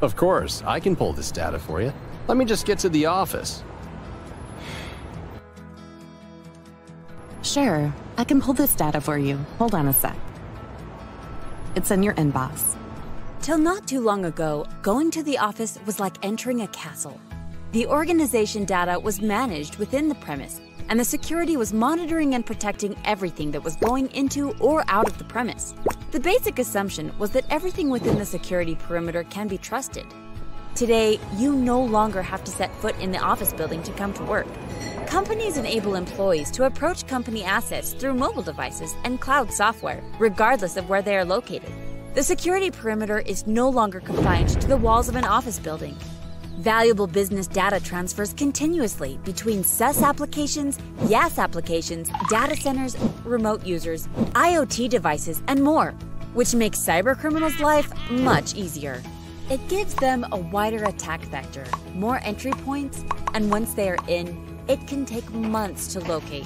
Of course, I can pull this data for you. Let me just get to the office. Sure, I can pull this data for you. Hold on a sec. It's in your inbox. Till not too long ago, going to the office was like entering a castle. The organization data was managed within the premise, and the security was monitoring and protecting everything that was going into or out of the premise. The basic assumption was that everything within the security perimeter can be trusted. Today, you no longer have to set foot in the office building to come to work. Companies enable employees to approach company assets through mobile devices and cloud software, regardless of where they are located. The security perimeter is no longer confined to the walls of an office building. Valuable business data transfers continuously between SaaS applications, IaaS applications, data centers, remote users, IoT devices, and more, which makes cybercriminals' life much easier. It gives them a wider attack vector, more entry points, and once they are in, it can take months to locate.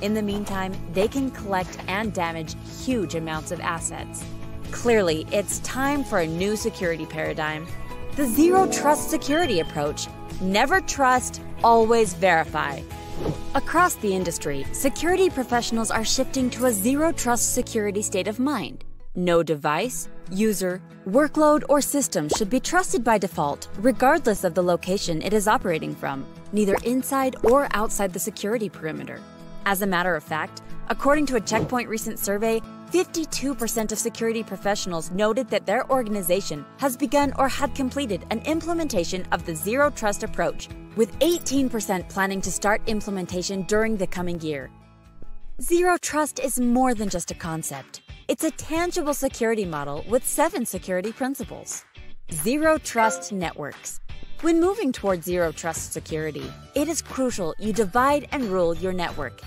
In the meantime, they can collect and damage huge amounts of assets. Clearly, it's time for a new security paradigm. The Zero Trust security approach. Never trust, always verify. Across the industry, security professionals are shifting to a Zero Trust security state of mind. No device, user, workload, or system should be trusted by default, regardless of the location it is operating from, neither inside or outside the security perimeter. As a matter of fact, according to a Check Point recent survey, 52% of security professionals noted that their organization has begun or had completed an implementation of the Zero Trust approach, with 18% planning to start implementation during the coming year. Zero Trust is more than just a concept. It's a tangible security model with 7 security principles. Zero Trust networks. When moving toward Zero Trust security, it is crucial you divide and rule your network.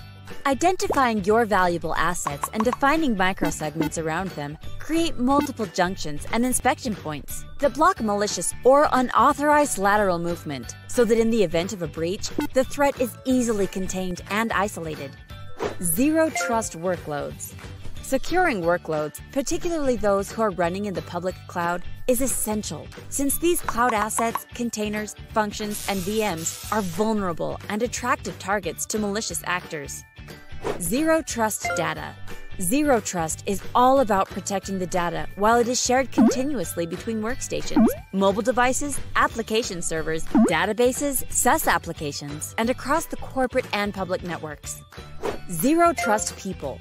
Identifying your valuable assets and defining microsegments around them create multiple junctions and inspection points that block malicious or unauthorized lateral movement, so that in the event of a breach, the threat is easily contained and isolated. Zero Trust workloads. Securing workloads, particularly those who are running in the public cloud, is essential, since these cloud assets, containers, functions, and VMs are vulnerable and attractive targets to malicious actors. Zero Trust data. Zero Trust is all about protecting the data while it is shared continuously between workstations, mobile devices, application servers, databases, SaaS applications, and across the corporate and public networks. Zero Trust people.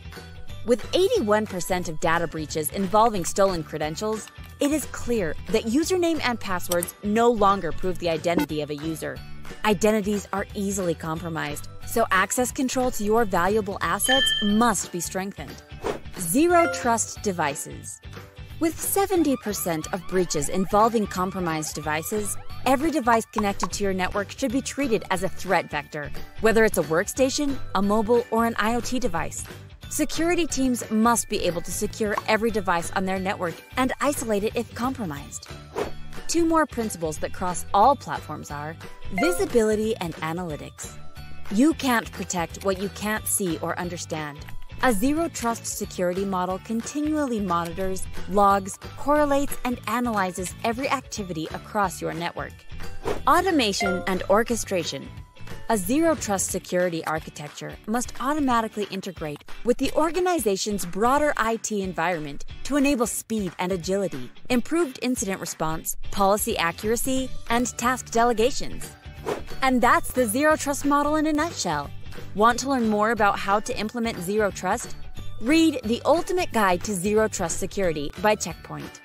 With 81% of data breaches involving stolen credentials, it is clear that username and passwords no longer prove the identity of a user. Identities are easily compromised, so access control to your valuable assets must be strengthened. Zero Trust devices. With 70% of breaches involving compromised devices, every device connected to your network should be treated as a threat vector, whether it's a workstation, a mobile, or an IoT device. Security teams must be able to secure every device on their network and isolate it if compromised. 2 more principles that cross all platforms are visibility and analytics. You can't protect what you can't see or understand. A Zero Trust security model continually monitors, logs, correlates, and analyzes every activity across your network. Automation and orchestration. A Zero Trust security architecture must automatically integrate with the organization's broader IT environment to enable speed and agility, improved incident response, policy accuracy, and task delegations. And that's the Zero Trust model in a nutshell. Want to learn more about how to implement Zero Trust? Read The Ultimate Guide to Zero Trust Security by Check Point.